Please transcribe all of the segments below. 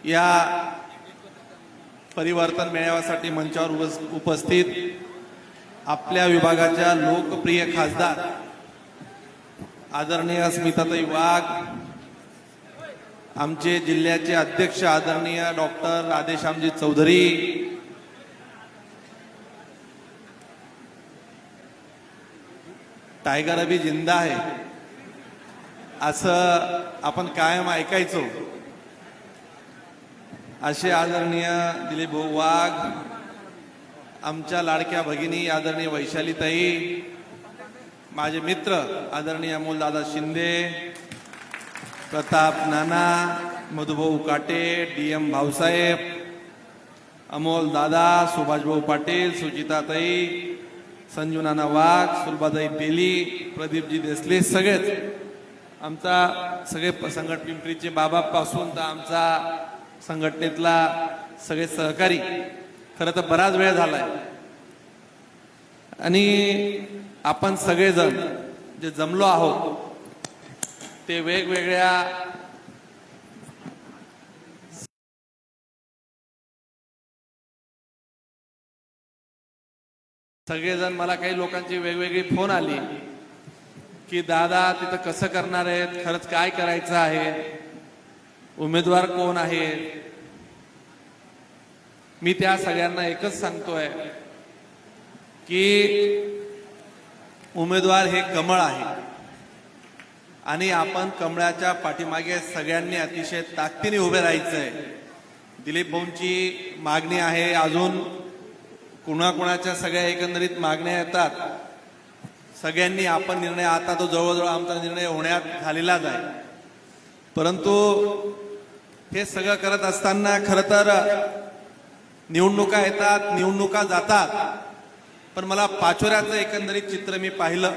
या परिवर्तन मेळाव्यासाठी मंचावर उपस्थित आपल्या विभागाच्या लोकप्रिय खासदार आदरणीय स्मिताताई वाघ, आमचे जिल्ह्याचे अध्यक्ष आदरणीय डॉक्टर राधेश्यामजी चौधरी, टायगर अभी जिंदा आहे असं आपण कायम ऐकायचो, असे आदरणीय दिलीप भाऊ वाघ, आमच्या लाडक्या भगिनी आदरणीय वैशालीताई, माझे मित्र आदरणीय अमोलदादा शिंदे, प्रताप नाना, मधुभाऊ काटे, DM भाऊसाहेब, अमोल दादा, सुभाषभाऊ पाटील, सुचिताताई, संजू नाना वाघ, सुलभाताई पेली, प्रदीपजी देसले, सगळेच आमचा सगळे संघट पिंपरीचे बाबापासून तर आमचा संघटनेतला सगळे सहकारी खरं तर बराच वेळ झालाय आणि आपण सगळेजण जे जमलो आहोत ते वेगवेगळ्या सगळेजण मला काही लोकांची वेगवेगळी फोन आली की दादा तिथं कसं करणार आहेत, खरंच काय करायचं आहे, उमेदवार कोण आहे. मी त्या सगळ्यांना एकच सांगतोय की उमेदवार हे कमळ आहे आणि आपण कमळाच्या पाठीमागे सगळ्यांनी अतिशय ताकदीने उभे राहायचंय. दिलीप भाऊंची मागणी आहे, अजून कुणाकुणाच्या सगळ्या एकंदरीत मागण्या येतात. सगळ्यांनी आपण निर्णय, आता तो जवळजवळ आमचा निर्णय होण्यात झालेलाच आहे, परंतु हे सगळं करत असताना खरं तर निवडणुका येतात, निवडणुका जातात, पण मला पाचोऱ्याचं एकंदरीत चित्र मी पाहिलं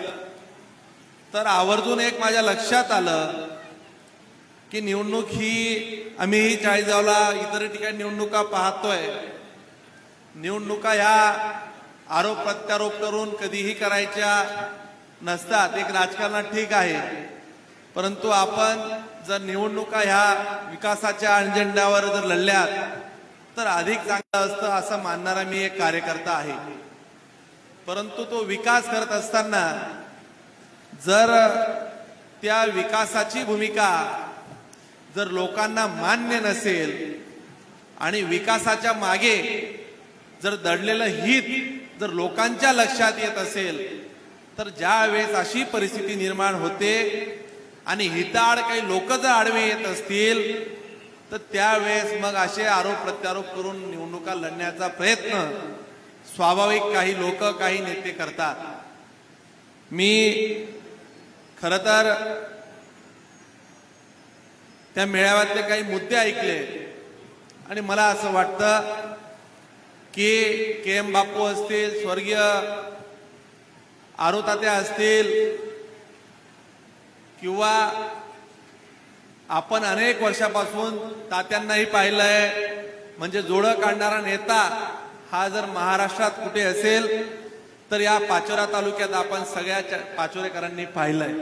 तर आवर्जून एक माझ्या लक्षात आलं की निवडणूक ही आम्ही चाळीसगावला इतर ठिकाणी निवडणुका पाहतोय. निवडणुका ह्या आरोप प्रत्यारोप करून कधीही करायच्या नसतात. एक राजकारणात ठीक आहे, परंतु आपण जर निवडणुका ह्या विकासाच्या अजेंड्यावर जर लढल्यात तर अधिक चांगलं असतं असं मानणारा मी एक कार्यकर्ता आहे. परंतु तो विकास करत असताना जर त्या विकासाची भूमिका जर लोकांना मान्य नसेल आणि विकासाच्या मागे जर दडलेलं हित जर लोकांच्या लक्षात येत असेल तर ज्या वेळेस अशी परिस्थिती निर्माण होते आणि हिताड काही लोक जर आडवे येत असतील तर त्यावेळेस मग असे आरोप प्रत्यारोप करून निवडणुका लढण्याचा प्रयत्न स्वाभाविक काही लोक, काही नेते करतात. मी खरं तर त्या मेळाव्यातले काही मुद्दे ऐकले आणि मला असं वाटतं की KM बापू असतील, स्वर्गीय आरुतात्या असतील, किंवा आपण अनेक वर्षापासून तात्यांनाही पाहिलंय, म्हणजे जोडं काढणारा नेता हा जर महाराष्ट्रात कुठे असेल तर या पाचोरा तालुक्यात आपण सगळ्या पाचोरेकरांनी पाहिलंय.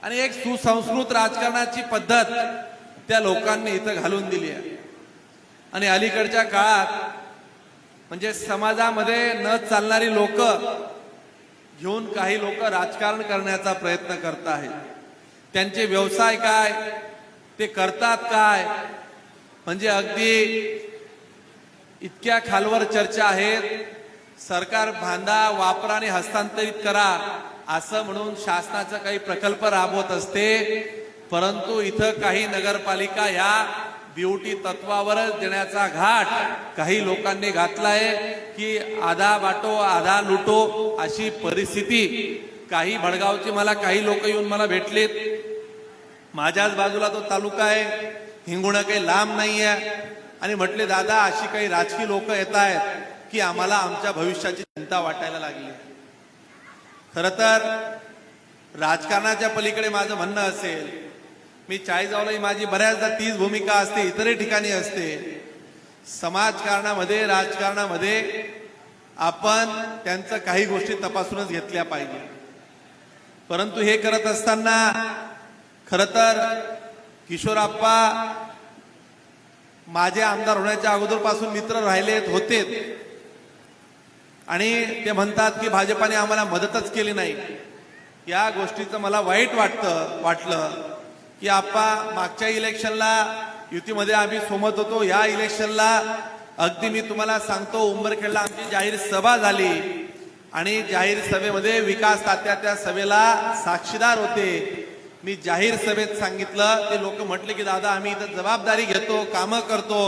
आणि एक सुसंस्कृत राजकारणाची पद्धत त्या लोकांनी इथं घालून दिली आहे. आणि अलीकडच्या काळात म्हणजे समाजामध्ये न चालणारी लोक घेऊन काही लोक राजकारण करण्याचा प्रयत्न करत आहेत. त्यांचे व्यवसाय काय, ते करतात काय, म्हणजे अगदी इतक्या खालवर चर्चा आहेत. सरकार बांधा, वापरा आणि हस्तांतरित करा असं म्हणून शासनाचा काही प्रकल्प राबवत असते, परंतु इथं काही नगरपालिका या ब्युटी तत्वावरच देण्याचा घाट काही लोकांनी घातलाय की आधा बाटो आधा लुटो अशी परिस्थिती. काही भडगावचे मला काही लोक येऊन मला भेटलेत, माझ्याच बाजूला तो तालुका आहे, हिंगुणं काही लांब नाही आहे, आणि म्हटले दादा अशी काही राजकीय लोक येत आहेत की आम्हाला आमच्या भविष्याची चिंता वाटायला लागली. खरं तर राजकारणाच्या पलीकडे माझं म्हणणं असेल, मी चाळीसगावलाही माझी बऱ्याचदा तीच भूमिका असते, इतरही ठिकाणी असते. समाजकारणामध्ये, राजकारणामध्ये आपण त्यांचं काही गोष्टी तपासूनच घेतल्या पाहिजे. परंतु हे करत असताना खरं तर किशोरप्पा माझे आमदार होण्याच्या अगोदरपासून मित्र राहिलेत होतेत आणि ते म्हणतात की भाजपाने आम्हाला मदतच केली नाही. या गोष्टीचं मला वाईट वाटलं की आप्पा मागच्या इलेक्शनला युतीमध्ये आम्ही सोमत होतो. या इलेक्शनला अगदी मी तुम्हाला सांगतो, उंबरखेडला आमची जाहीर सभा झाली आणि जाहीर सभेमध्ये विकास तात्या त्या सभेला साक्षीदार होते. मी जाहीर सभेत सांगितलं, ते लोक म्हटले की दादा आम्ही इथं जबाबदारी घेतो, कामं करतो.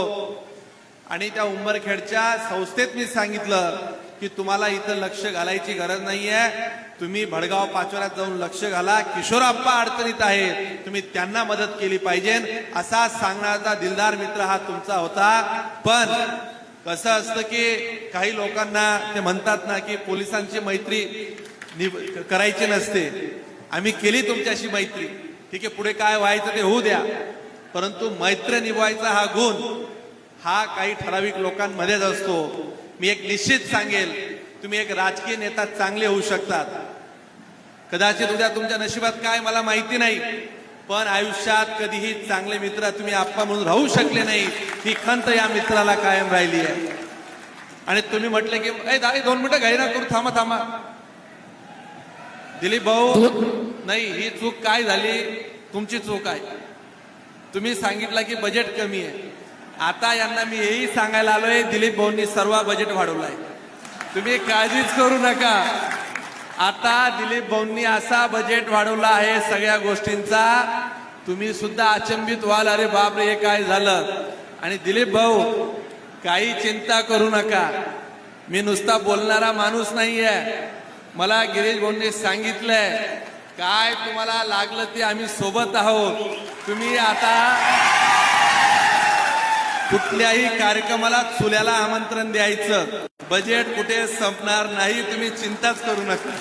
आणि त्या उंबरखेडच्या संस्थेत मी सांगितलं की तुम्हाला इथं लक्ष घालायची गरज नाहीये, तुम्ही भडगाव पाचोऱ्यात जाऊन लक्ष घाला. किशोरप्पा अडचणीत आहेत, तुम्ही त्यांना मदत केली पाहिजे, असा सांगण्याचा दिलदार मित्र हा तुमचा होता. पण कसं असतं की काही लोकांना ते म्हणतात ना की पोलिसांची मैत्री करायची नसते. आम्ही केली तुमच्याशी मैत्री, ठीक आहे, पुढे काय व्हायचं ते होऊ द्या, परंतु मैत्री निभवायचा हा गुण हा काही ठराविक लोकांमध्येच असतो. मी एक निश्चित सांगेल, तुम्ही एक राजकीय नेता चांगले होऊ शकतात, कदाचित उद्या तुमच्या नशिबात काय मला माहिती नाही, पण आयुष्यात कधीही चांगले मित्र तुम्ही आप्पा म्हणून राहू शकले नाही, ही खंत या मित्राला कायम राहिली आहे. आणि तुम्ही म्हटले की दादा 2 मिनिटं घाई ना करू, थांबा थांबा. दिलीप भाऊ, नाही, ही चूक काय झाली, तुमची चूक आहे. तुम्ही सांगितलं की बजेट कमी आहे. आता यांना मी हेही सांगायला आलोय, दिलीप भाऊंनी सर्व बजेट वाढवलाय, तुम्ही काळजीच करू नका. आता दिलीप भाऊंनी असा बजेट वाढवला आहे सगळ्या गोष्टींचा, तुम्ही सुद्धा अचंबित व्हाल, अरे बापरे हे काय झालं. आणि दिलीप भाऊ काही चिंता करू नका, मी नुसता बोलणारा माणूस नाहीये. मला गिरीश भाऊंनी सांगितलंय काय तुम्हाला लागलं ते आम्ही सोबत आहोत. तुम्ही आता कुठल्याही कार्यक्रमाला चुल्याला आमंत्रण द्यायचं, बजेट कुठे संपणार नाही, तुम्ही चिंताच करू नका.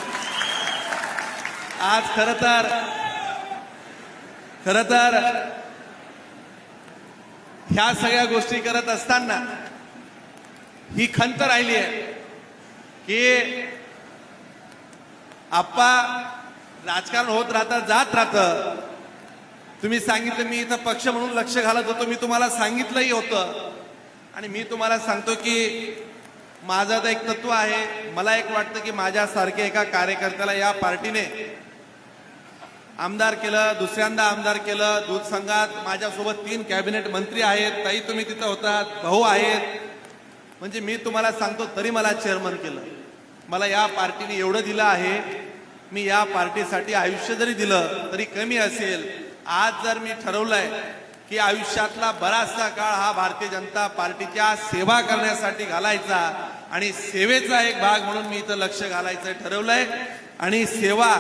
आज खर तर ह्या सगळ्या गोष्टी करत असताना ही खंत राहिली आहे की आप्पा राजकारण होत राहतं, जात राहतं. तुम्ही सांगितलं मी इथं पक्ष म्हणून लक्ष घालत होतो, मी तुम्हाला सांगितलंही होतं. आणि मी तुम्हाला सांगतो की माझं तर एक तत्व आहे, मला एक वाटतं की माझ्यासारख्या एका कार्यकर्त्याला या पार्टीने आमदार केलं, दुसऱ्यांदा आमदार केलं. दूध संघात माझ्यासोबत 3 कॅबिनेट मंत्री आहेत, ताई तुम्ही तिथं होतात, भाऊ आहेत, म्हणजे मी तुम्हाला सांगतो तरी मला चेअरमन केलं. मला या पार्टीने एवढं दिलं आहे, मी या पार्टीसाठी आयुष्य जरी दिलं तरी कमी असेल. आज जर मी ठरवलंय की आयुष्यातला बराचसा काळ हा भारतीय जनता पार्टीच्या सेवा करण्यासाठी घालायचा आणि सेवेचा एक भाग म्हणून मी इथं लक्ष घालायचं ठरवलंय. आणि सेवा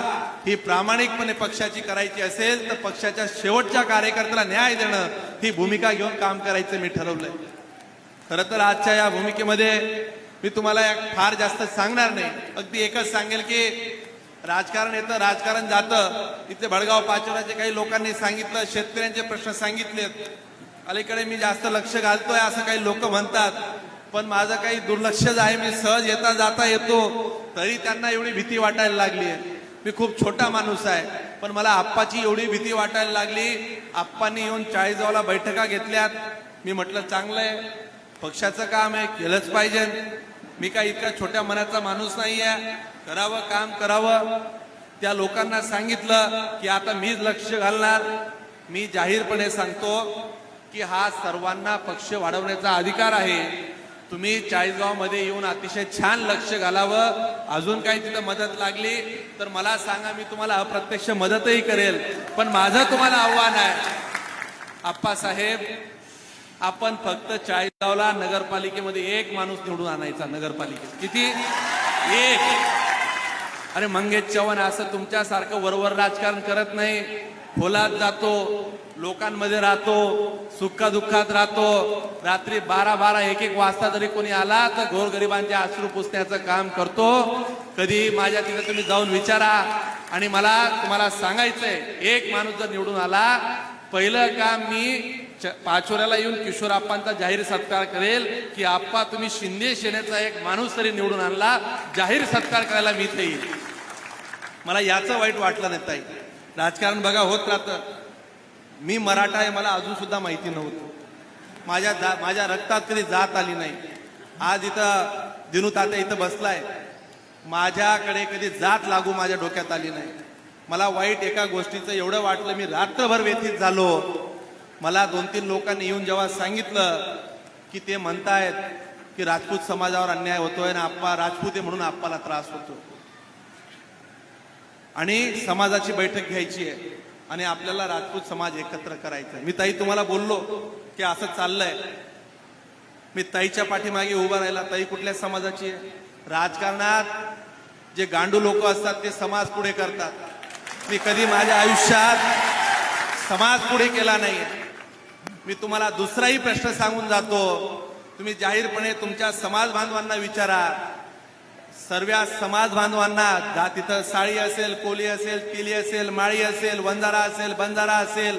ही प्रामाणिकपणे पक्षाची करायची असेल तर पक्षाच्या शेवटच्या कार्यकर्त्याला न्याय देणं ही भूमिका घेऊन काम करायचं मी ठरवलंय. खरं तर आजच्या या भूमिकेमध्ये मी तुम्हाला फार जास्त सांगणार नाही, अगदी एकच सांगेल की राजकारण येतं, राजकारण जातं. इथे भडगाव पाचोऱ्याचे काही लोकांनी सांगितलं, शेतकऱ्यांचे प्रश्न सांगितलेत. अलीकडे मी जास्त लक्ष घालतोय असं काही लोक म्हणतात, पण माझं काही दुर्लक्षच आहे. मी सहज येता जाता येतो तरी त्यांना एवढी भीती वाटायला लागली आहे. मी खूप छोटा माणूस आहे, पण मला आप्पाची एवढी भीती वाटायला लागली. आप्पांनी येऊन 40 गावाला बैठका घेतल्यात. मी म्हटलं चांगलंय, पक्षाचं काम आहे, केलंच पाहिजे. मी काय इतका छोट्या मनाचा माणूस नाही आहे, करावं काम करावं. त्या लोकांना सांगितलं की आता मीच लक्ष घालणार. मी जाहीरपणे सांगतो की हा सर्वांना पक्ष वाढवण्याचा अधिकार आहे. तुम्ही 40 मध्ये येऊन अतिशय छान लक्ष घालावं. अजून काही तिथं मदत लागली तर मला सांगा, मी तुम्हाला अप्रत्यक्ष मदतही करेल. पण माझं तुम्हाला आव्हान आहे आप्पासाहेब, आपण फक्त 40 नगरपालिकेमध्ये 1 माणूस निवडून आणायचा. नगरपालिकेत किती? 1. अरे मंगेश चव्हाण असं तुमच्यासारखं वरवर राजकारण करत नाही, खोलात जातो, लोकांमध्ये राहतो, सुखा दुःखात राहतो. रात्री 12-12, 1-1 वाजता जरी कोणी आला तर गोरगरिबांचे अश्रू पुसण्याचं काम करतो. कधी माझ्या तिथे तुम्ही जाऊन विचारा. आणि मला तुम्हाला सांगायचंय, 1 माणूस जर निवडून आला, पहिलं काम मी पाचोऱ्याला येऊन किशोरप्पांचा जाहीर सत्कार करेल की आप्पा तुम्ही शिंदे सेनेचा 1 माणूस तरी निवडून आणला, जाहीर सत्कार करायला मी इथे येईल. मला याचं वाईट वाटलं नाही ताई. राजकारण बघा होत राहतं. मी मराठा आहे मला अजून सुद्धा माहिती नव्हतं. माझ्या रक्तात कधी जात आली नाही. आज इथं दिनू तात्या इथं बसलाय, माझ्याकडे कधी जात लागू माझ्या डोक्यात आली नाही. मला वाईट एका गोष्टीचं एवढं वाटलं, मी रात्रभर व्यथित झालो. मला 2-3 लोकांनी येऊन जेव्हा सांगितलं की ते म्हणतायत की राजपूत समाजावर अन्याय होतोय ना आप्पा राजपूत आहे म्हणून आप्पाला त्रास होतो आणि समाजाची बैठक घ्यायची आहे आणि आपल्याला राजपूत समाज एकत्र करायचा आहे. मी ताई तुम्हाला बोललो की असं चाललंय. मी ताईच्या पाठीमागे उभा राहिला. ताई कुठल्या समाजाची आहे? राजकारणात जे गांडू लोक असतात ते समाज पुढे करतात. मी कधी माझ्या आयुष्यात समाज पुढे केला नाही. मी तुम्हाला दुसराही प्रश्न सांगून जातो. तुम्ही जाहीरपणे तुमच्या समाज बांधवांना विचारा. सर्व समाज बांधवांना तिथं साळी असेल, कोली असेल, तिली असेल, माळी असेल, वंजारा असेल, बंजारा असेल,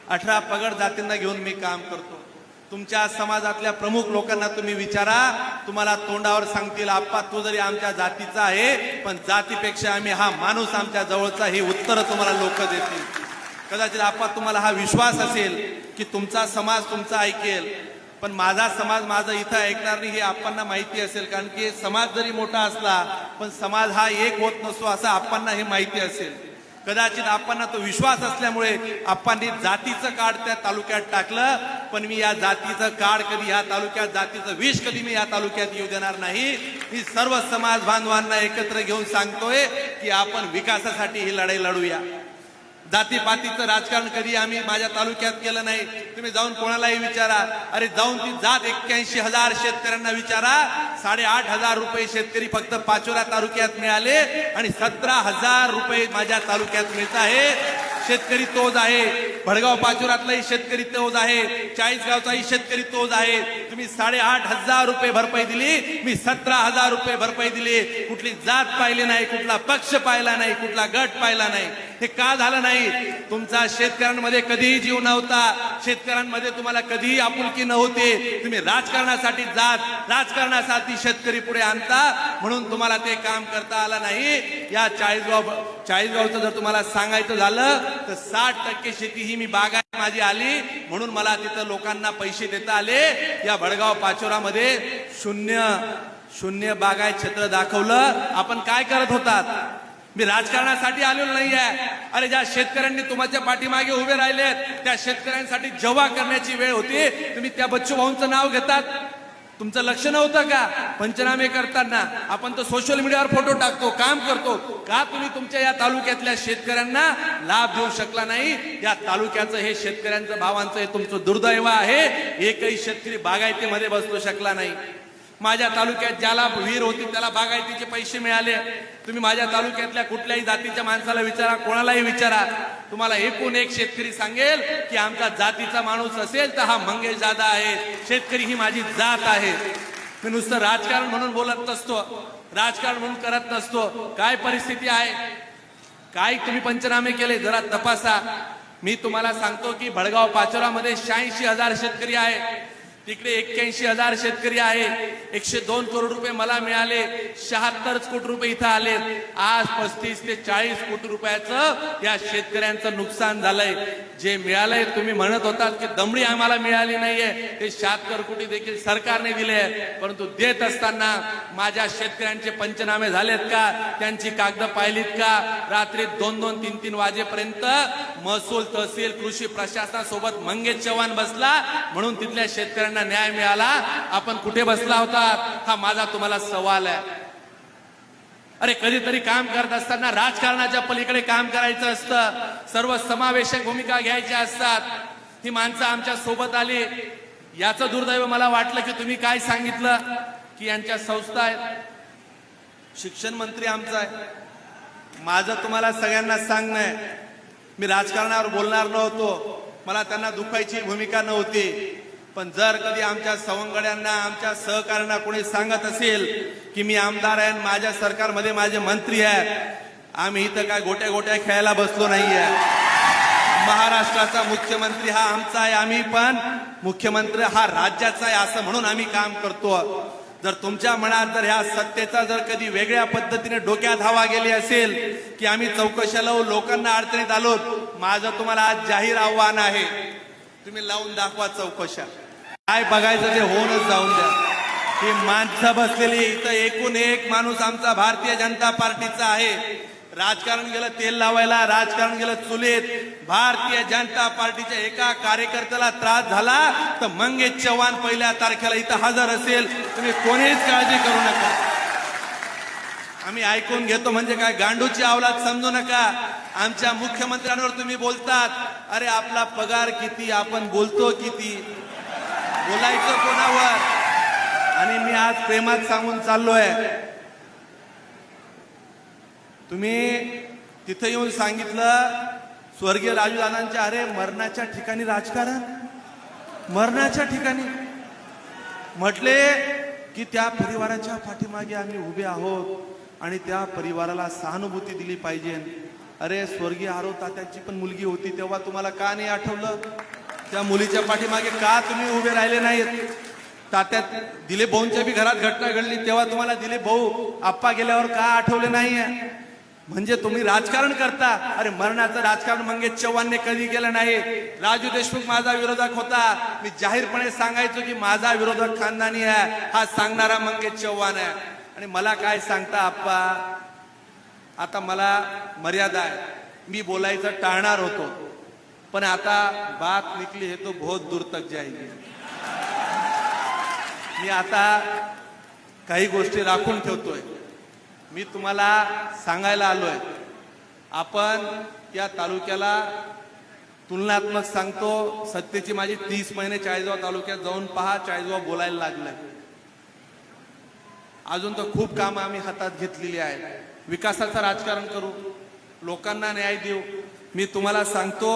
18 पगड जातींना घेऊन मी काम करतो. तुमच्या समाजातल्या प्रमुख लोकांना तुम्ही विचारा, तुम्हाला तोंडावर सांगतील आप्पा तू जरी आमच्या जातीचा आहे पण जातीपेक्षा आम्ही हा माणूस आमच्या जवळचा, हे उत्तर तुम्हाला लोक देतील. कदाचित आप्पा तुम्हाला हा विश्वास असेल की तुमचा समाज तुमचा ऐकेल, पण माझा समाज माझं इथं ऐकणार नाही हे आप्पांना माहिती असेल. कारण की समाज जरी मोठा असला पण समाज हा एक होत नसतो असं आप्पांना हे माहिती असेल. कदाचित आप्पांना तो विश्वास असल्यामुळे आप्पांनी जातीचं कार्ड त्या तालुक्यात टाकलं. पण मी या जातीचं कार्ड कधी या तालुक्यात, जातीचं विष कधी मी या तालुक्यात येऊ देणार नाही. मी सर्व समाज बांधवांना एकत्र घेऊन सांगतोय की आपण विकासासाठी ही लढाई लढूया. जातीपातीचं राजकारण कधी आम्ही माझ्या तालुक्यात केलं नाही. तुम्ही जाऊन कोणालाही विचारा. अरे जाऊन ती जात 81,000 शेतकऱ्यांना विचारा. 8,500 रुपये शेतकरी फक्त पाचोरा तालुक्यात मिळाले आणि 17,000 रुपये माझ्या तालुक्यात मिळत आहे. शेतकरी तोच आहे. भडगाव पाचोरातलाही शेतकरी तोच आहे. 40 गावचाही शेतकरी तोच आहे. तुम्ही 8,500 रुपये भरपाई दिली, मी 17,000 रुपये भरपाई दिली. कुठली जात पाहिली नाही, कुठला पक्ष पाहिला नाही, कुठला गट पाहिला नाही. हे का झालं नाही? तुमचा शेतकऱ्यांमध्ये कधीही जीव नव्हता. शेतकऱ्यांमध्ये तुम्हाला कधीही आपुलकी नव्हती. तुम्ही राजकारणासाठी जात, राजकारणासाठी शेतकरी पुढे आणता म्हणून तुम्हाला ते काम करता आलं नाही. या 40 जर तुम्हाला सांगायचं झालं तर 60% शेती ही मी बागायत माझी आली म्हणून मला तिथं लोकांना पैसे देता आले. या भडगाव पाचोरामध्ये शून्य बागायत क्षेत्र दाखवलं. आपण काय करत होतात? मी राजकारणासाठी आलेलो नाही आहे. अरे ज्या शेतकऱ्यांनी तुमच्या पाठीमागे उभे राहिलेत त्या शेतकऱ्यांसाठी जेव्हा करण्याची वेळ होती तुम्ही त्या बच्चू भाऊंचं नाव घेतात. तुमचं लक्ष नव्हतं का? पंचनामे करताना आपण तर सोशल मीडियावर फोटो टाकतो, काम करतो. का तुम्ही तुमच्या या तालुक्यातल्या शेतकऱ्यांना लाभ देऊ शकला नाही? या तालुक्याचं हे शेतकऱ्यांचं भावांचं हे तुमचं दुर्दैव आहे. एकही शेतकरी बागायतीमध्ये बसू शकला नाही. माझ्या तालुक्यात ज्याला विहीर होती त्याला बागायतीचे पैसे मिळाले. तुम्ही माझ्या तालुक्यातल्या कुठल्याही जातीच्या माणसाला विचारा, कोणालाही विचारा, तुम्हाला एकूण एक शेतकरी सांगेल की आमचा जातीचा माणूस असेल तर हा मंगेश दादा आहे. शेतकरी ही माझी जात आहे. मी नुसतं राजकारण म्हणून बोलत नसतो, राजकारण म्हणून करत नसतो. काय परिस्थिती आहे, काय तुम्ही पंचनामे केले जरा तपासा. मी तुम्हाला सांगतो की भडगाव पाचोरामध्ये 86,000 शेतकरी आहे. तिकडे 81,000 शेतकरी आहे. 102 करोड रुपये मला मिळाले. 76 कोटी रुपये इथं आले. आज 35 ते 40 कोटी रुपयाचं या शेतकऱ्यांचं नुकसान झालंय. जे मिळालंय तुम्ही म्हणत होतात की दमडी आम्हाला मिळाली नाहीये, ते 76 कोटी देखील सरकारने दिले. परंतु देत असताना माझ्या शेतकऱ्यांचे पंचनामे झालेत का? त्यांची कागद पाहिलीत का? रात्री 2-2, 3-3 वाजेपर्यंत महसूल, तहसील, कृषी प्रशासनासोबत मंगेश चव्हाण बसला म्हणून तिथल्या शेतकऱ्यांना न्याय मिळाला. आपण कुठे बसला होता? हा माझा तुम्हाला सवाल आहे. अरे कधीतरी काम करत असताना राजकारणाच्या पलीकडे काम करायचं असतं. सर्व समावेशक भूमिका घ्यायच्या असतात. ही माणसं आमच्या सोबत आली. याचं दुर्दैव मला वाटलं की तुम्ही काय सांगितलं की यांच्या संस्था आहेत, शिक्षण मंत्री आमचा आहे. माझं तुम्हाला सगळ्यांना सांगणं आहे, मी राजकारणावर बोलणार नव्हतो. मला त्यांना दुखायची भूमिका नव्हती. पण जर कधी आमच्या सवंगड्यांना, आमच्या सहकार्यांना कोणी सांगत असेल की मी आमदार आहे, माझ्या सरकारमध्ये माझे मंत्री आहेत, आम्ही इथं काय गोट्या गोट्या खेळायला बसलो नाहीये. महाराष्ट्राचा मुख्यमंत्री हा आमचा आहे, आम्ही पण मुख्यमंत्री हा राज्याचा आहे असं म्हणून आम्ही काम करतो. जर तुमच्या मनात जर ह्या सत्तेचा जर कधी वेगळ्या पद्धतीने डोक्यात हवा गेली असेल की आम्ही चौकशा लावून लोकांना अडचणीत आलो, माझं तुम्हाला आज जाहीर आव्हान आहे, तुम्ही लावून दाखवा चौकशा. काय बघायचं ते होऊनच जाऊन द्या. ही माणसं बसलेली इथं एकूण एक माणूस आमचा भारतीय जनता पार्टीचा आहे. राजकारण गेलं तेल लावायला, राजकारण गेलं चुलीत. भारतीय जनता पार्टीच्या एका कार्यकर्त्याला त्रास झाला तर मंगेश चव्हाण 1 तारखेला इथं हजर असेल. तुम्ही कोणीच काळजी करू नका. आम्ही ऐकून घेतो म्हणजे काय गांडूची अवलाद समजू नका. आमच्या मुख्यमंत्र्यांवर तुम्ही बोलतात. अरे आपला पगार किती, आपण बोलतो किती, बोलायचं कोणावर. आणि मी आज प्रेमात सांगून चाललोय. तुम्ही तिथे येऊन सांगितलं स्वर्गीय राजूदादांच्या, अरे मरणाच्या ठिकाणी राजकारण, मरणाच्या ठिकाणी म्हटले की त्या परिवाराच्या पाठीमागे आम्ही उभे आहोत आणि त्या परिवाराला सहानुभूती दिली पाहिजे. अरे स्वर्गीय आरो तात्यांची पण मुलगी होती तेव्हा तुम्हाला का नाही आठवलं? त्या मुलीच्या पाठीमागे का तुम्ही उभे राहिले नाहीत? तात्या दिलीप भाऊंच्या बी घरात घटना घडली तेव्हा तुम्हाला दिलीप भाऊ आप्पा गेल्यावर का आठवले नाहीये? म्हणजे तुम्ही राजकारण करता. अरे मरणाचं राजकारण मंगेश चव्हाणने कधी केलं नाही. राजू देशमुख माझा विरोधक होता. मी जाहीरपणे सांगायचो की माझा विरोधक खानदानी आहे. हा सांगणारा मंगेश चव्हाण आहे. आणि मला काय सांगता आप्पा, आता मला मर्यादा आहे. मी बोलायचं टाळणार होतो पण आता बात निकली है तो बहुत दूर तक जाएगी. मी आता काही गोष्टी राखून ठेवतोय. मी तुम्हाला सांगायला आलोय, आपण या तालुक्याला तुलनात्मक सांगतो. सत्तेची माझी 30 महिने चाळीसगाव तालुक्यात जाऊन पहा, चाळीसगाव बोलायला लागलंय. अजून तर खूप काम आम्ही हातात घेतलेली आहेत. विकासाचं राजकारण करू, लोकांना न्याय देऊ. मी तुम्हाला सांगतो,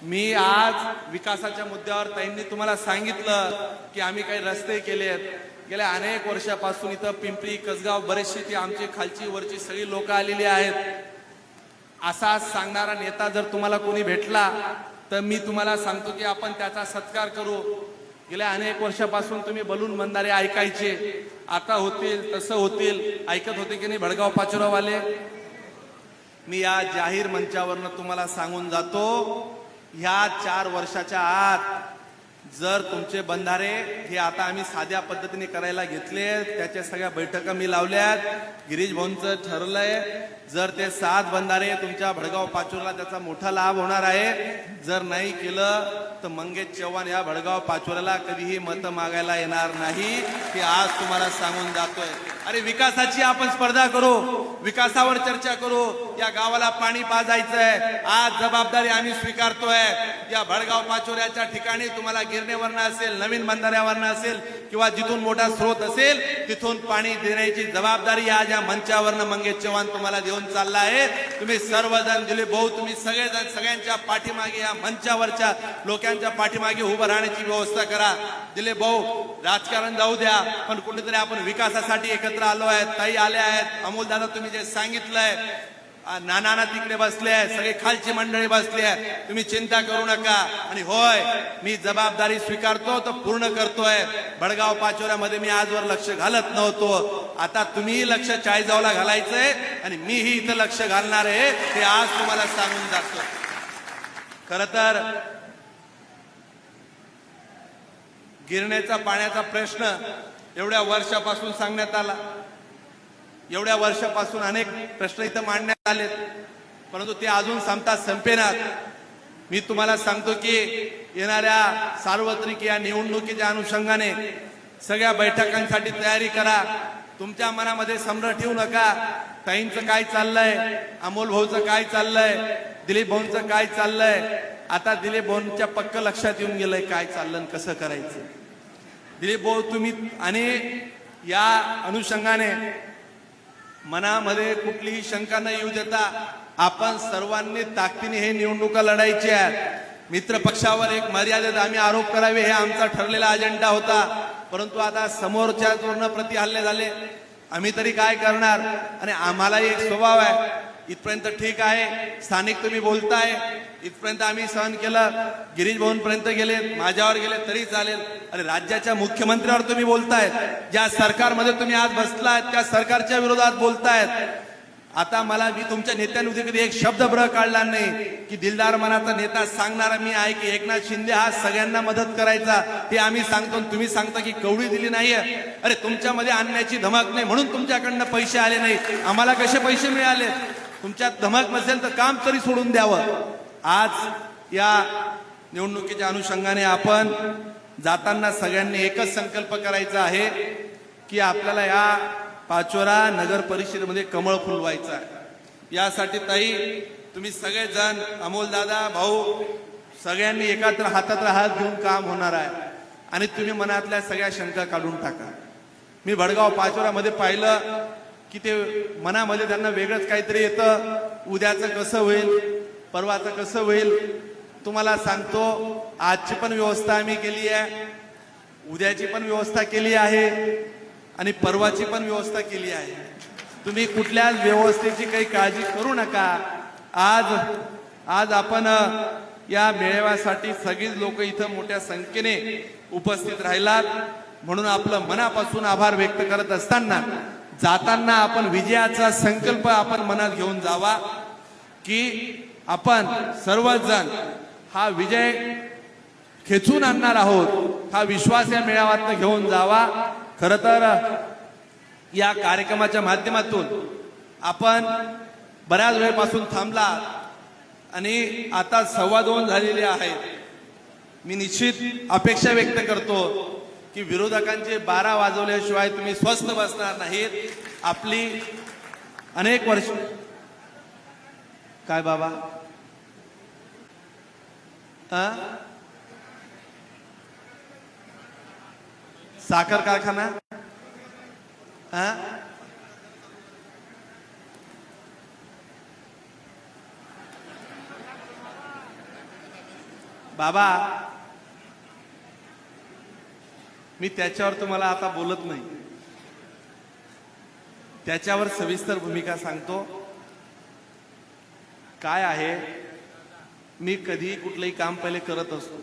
मी आज विकासाच्या मुद्द्यावर ताईंनी तुम्हाला सांगितलं की आम्ही काही रस्ते केले आहेत. गेल्या अनेक वर्षापासून इथं पिंपरी कसगाव बरेचशी ती आमची खालची वरची सगळी लोक आलेली आहेत. असा सांगणारा नेता जर तुम्हाला कोणी भेटला तर मी तुम्हाला सांगतो की आपण त्याचा सत्कार करू. गेल्या अनेक वर्षापासून तुम्ही बलून बंधारे ऐकायचे, आता होतील तसं होतील ऐकत होते की नाही भडगाव पाचोरावाले? मी या जाहीर मंचावरनं तुम्हाला सांगून जातो, ह्या 4 वर्षाच्या आत जर तुमचे बंधारे हे आता आम्ही साध्या पद्धतीने करायला घेतले, त्याच्या सगळ्या बैठका मी लावल्यात. गिरीश भाऊंचं ठरलंय जर ते 7 बंधारे तुमच्या भडगाव पाचोरला त्याचा मोठा लाभ होणार आहे. जर नाही केलं तर मंगेश चव्हाण या भडगाव पाचोरला कधीही मत मागायला येणार नाही, हे आज तुम्हाला सांगून जातोय. अरे विकासाची आपण स्पर्धा करू, विकासावर चर्चा करू. या गावाला पाणी पाजायचंय, आज जबाबदारी आम्ही स्वीकारतोय. या भडगाव पाचोऱ्याच्या ठिकाणी तुम्हाला गिरणेवरनं असेल, नवीन बंधाऱ्यावरनं असेल किंवा जिथून मोठा स्रोत असेल तिथून पाणी देण्याची जबाबदारी आज या मंचावरनं मंगेश चव्हाण तुम्हाला देऊन चालला आहे. तुम्ही सर्वजण दिलीप भाऊ, तुम्ही सगळेजण सगळ्यांच्या पाठीमागे, या मंचावरच्या लोकांच्या पाठीमागे उभं राहण्याची व्यवस्था करा. दिलीप भाऊ, राजकारण जाऊ द्या पण कुठेतरी आपण विकासासाठी एकत्र आलो आहेत. ताई आल्या आहेत, अमोल दादा तुम्ही जे सांगितलंय, नाना तिकडे बसले आहे, सगळे खालची मंडळी बसली आहे. तुम्ही चिंता करू नका. आणि होय, मी जबाबदारी स्वीकारतो तर पूर्ण करतोय. भडगाव पाचोऱ्यामध्ये मी आजवर लक्ष घालत नव्हतो, आता तुम्ही लक्ष चाळीसगावला घालायचंय आणि मीही इथं लक्ष घालणार आहे, हे आज तुम्हाला सांगून जातो. खर तर गिरणेचा पाण्याचा प्रश्न एवढ्या वर्षापासून सांगण्यात आला, एवढ्या वर्षापासून अनेक प्रश्न इथं मांडण्यात आलेत, परंतु ते अजून संपता संपेनात. मी तुम्हाला सांगतो की येणाऱ्या सार्वत्रिक या निवडणुकीच्या अनुषंगाने सगळ्या बैठकांसाठी तयारी करा. तुमच्या मनामध्ये संभ्रम ठेवू नका. ताईंचं काय चाललंय, अमोल भाऊचं काय चाललंय, दिलीप भाऊंचं काय चाललंय. आता दिलीप भाऊंच्या पक्क लक्षात येऊन गेलंय काय चाललं कसं करायचं. दिलीप भाऊ तुम्ही, आणि या अनुषंगाने मनामध्ये कुठलीही शंका न येऊ देता आपण सर्वांनी ताकदीने हे निवडणुका लढायची आहेत. मित्र पक्षावर एक मर्यादित आम्ही आरोप करावे हे आमचा ठरलेला अजेंडा होता, परंतु आता समोरच्या जोरनं प्रति हल्ले झाले. आम्ही तरी काय करणार. आणि आम्हालाही एक स्वभाव आहे, इथपर्यंत ठीक आहे, स्थानिक तुम्ही बोलताय, इथपर्यंत आम्ही सहन केलं. गिरीश भाऊंपर्यंत गेले, माझ्यावर गेले तरी चालेल. अरे राज्याच्या मुख्यमंत्र्यावर तुम्ही बोलतायत, ज्या सरकारमध्ये तुम्ही आज बसलायत त्या सरकारच्या विरोधात बोलतायत. आता मला मी तुमच्या नेत्यांमध्ये कधी एक शब्द ब्र काढला नाही की दिलदार मनाचा नेता सांगणारा मी आहे की एकनाथ शिंदे हा सगळ्यांना मदत करायचा, ते आम्ही सांगतो. तुम्ही सांगता की कवडी दिली नाहीये. अरे तुमच्यामध्ये आणण्याची धमक नाही म्हणून तुमच्याकडनं पैसे आले नाही. आम्हाला कसे पैसे मिळाले? तुमच्यात धमक नसेल तर काम तरी सोडून द्यावं. आज या निवडणुकीच्या अनुषंगाने आपण जाताना सगळ्यांनी एकच संकल्प करायचा आहे की आपल्याला या पाचोरा नगर परिषदेमध्ये कमळ फुलवायचं आहे. यासाठी ताई तुम्ही सगळेजण, अमोल दादा, भाऊ, सगळ्यांनी एकत्र हातात हात घेऊन काम होणार आहे. आणि तुम्ही मनातल्या सगळ्या शंका काढून टाका. मी भडगाव पाचोरामध्ये पाहिलं की ते मनामध्ये त्यांना वेगळंच काहीतरी येतं. उद्याचं कसं होईल, परवाचं कसं होईल. तुम्हाला सांगतो, आजची पण व्यवस्था आम्ही केली आहे, उद्याची पण व्यवस्था केली आहे आणि परवाची पण व्यवस्था केली आहे. तुम्ही कुठल्याच व्यवस्थेची काही काळजी करू नका. आज आपण या मेळाव्यासाठी सगळीच लोक इथं मोठ्या संख्येने उपस्थित राहिलात म्हणून आपलं मनापासून आभार व्यक्त करत असताना जाताना आपण विजयाचा संकल्प आपण मनात घेऊन जावा की आपण सर्वजण हा विजय खेचून आणणार आहोत. हा विश्वास या मेळाव्यात घेऊन जावा. खर तर या कार्यक्रमाच्या माध्यमातून आपण बऱ्याच वेळपासून थांबला आणि आता 2:15 झालेले आहेत. मी निश्चित अपेक्षा व्यक्त करतो की विरोधकांचे 12 वाजवल्याशिवाय तुम्ही स्वस्थ बसणार नाहीत. आपली अनेक वर्ष काय बाबा साखर कारखाना बाबा, मी त्याच्यावर तुम्हाला आता बोलत नाही. त्याच्यावर सविस्तर भूमिका सांगतो. काय आहे, मी कधी कुठलंही काम पहिले करत असतो.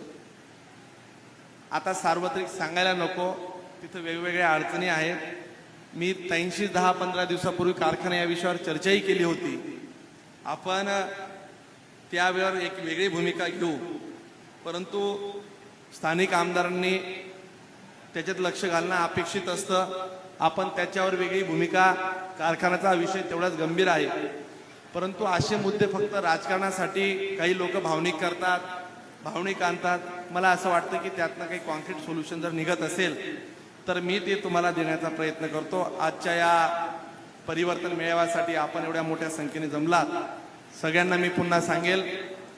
आता सार्वत्रिक सांगायला नको, तिथं वेगवेगळ्या अडचणी आहेत. मी 10-15 दिवसापूर्वी कारखाना या विषयावर चर्चाही केली होती. आपण त्यावेळेवर एक वेगळी भूमिका घेऊ, परंतु स्थानिक आमदारांनी त्याच्यात लक्ष घालणं अपेक्षित असतं. आपण त्याच्यावर वेगळी भूमिका, कारखान्याचा विषय तेवढाच गंभीर आहे, परंतु असे मुद्दे फक्त राजकारणासाठी काही लोक भावनिक करतात, भावनिक आणतात. मला असं वाटतं की त्यातनं काही कॉन्क्रीट सोल्युशन जर निघत असेल तर मी ते तुम्हाला देण्याचा प्रयत्न करतो. आजच्या या परिवर्तन मेळाव्यासाठी आपण एवढ्या मोठ्या संख्येने जमलात, सगळ्यांना मी पुन्हा सांगेल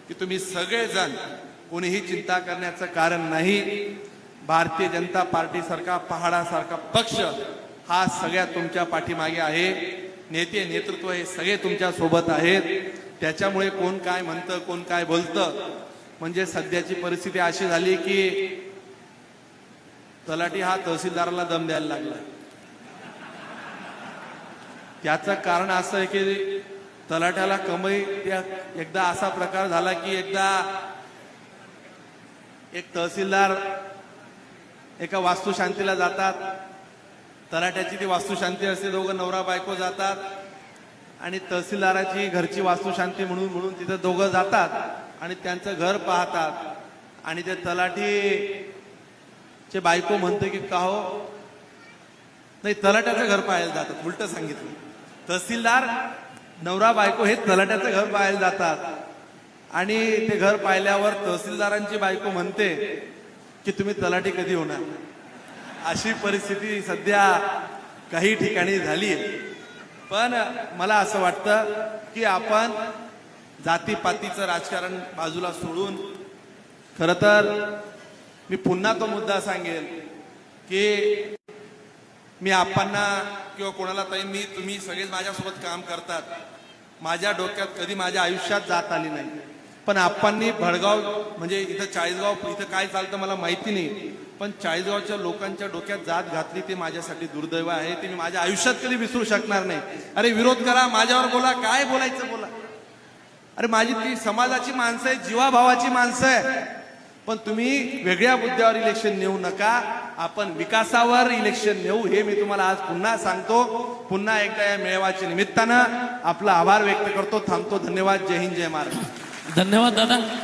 की तुम्ही सगळेजण, कोणीही चिंता करण्याचं कारण नाही. भारतीय जनता पार्टी सारखा पहाडासारखा पक्ष हा सगळ्या तुमच्या पाठीमागे आहे. नेते, नेतृत्व हे सगळे तुमच्या सोबत आहेत. त्याच्यामुळे कोण काय म्हणतं, कोण काय बोलतं, म्हणजे सध्याची परिस्थिती अशी झाली की तलाठी हा तहसीलदाराला दम द्यायला लागला. त्याचं कारण असं आहे की तलाठ्याला कमाई, एकदा असा प्रकार झाला की एकदा एक तहसीलदार एका वास्तुशांतीला जातात. तलाठ्याची ती वास्तुशांती असते, दोघं नवरा बायको जातात आणि तहसीलदाराची घरची वास्तुशांती म्हणून तिथं दोघं जातात आणि त्यांचं घर पाहतात. आणि ते तलाठी चे बायको म्हणते की का हो, नाही, तलाट्याचं घर पाहायला जातात. उलट सांगितलं, तहसीलदार नवरा बायको हे तलाट्याचं घर पाहायला जातात आणि ते घर पाहिल्यावर तहसीलदारांची बायको म्हणते की तुम्ही तलाठी कधी होणार. अशी परिस्थिती सध्या काही ठिकाणी झाली. पण मला असं वाटतं की आपण जातीपातीचं राजकारण बाजूला सोडून, खरं तर मी पुन्हा तो मुद्दा सांगेल की मी आपणना किंवा कोणाला ताई, तुम्ही सगळेच माझ्यासोबत काम करतात. माझ्या डोक्यात कधी माझ्या आयुष्यात जात आली नाही. पण आपणनी भडगाव म्हणजे इथं 40गाव, इथं काय चालतं मला माहिती नाही, पण 40गावच्या लोकांच्या डोक्यात जात घातली ते माझ्यासाठी दुर्दैव आहे. ते मी माझ्या आयुष्यात कधी विसरू शकणार नाही. अरे विरोध करा, माझ्यावर बोला, काय बोलायचं बोला. अरे माझी ती समाजाची माणसं आहे, जीवाभावाची माणसं आहे. पण तुम्ही वेगळ्या मुद्द्यावर इलेक्शन नेऊ नका. आपण विकासावर इलेक्शन नेऊ, हे मी तुम्हाला आज पुन्हा सांगतो. पुन्हा एकदा या मेळाव्याच्या निमित्तानं आपला आभार व्यक्त करतो. थांबतो. धन्यवाद. जय हिंद, जय महाराष्ट्र. धन्यवाद दादा.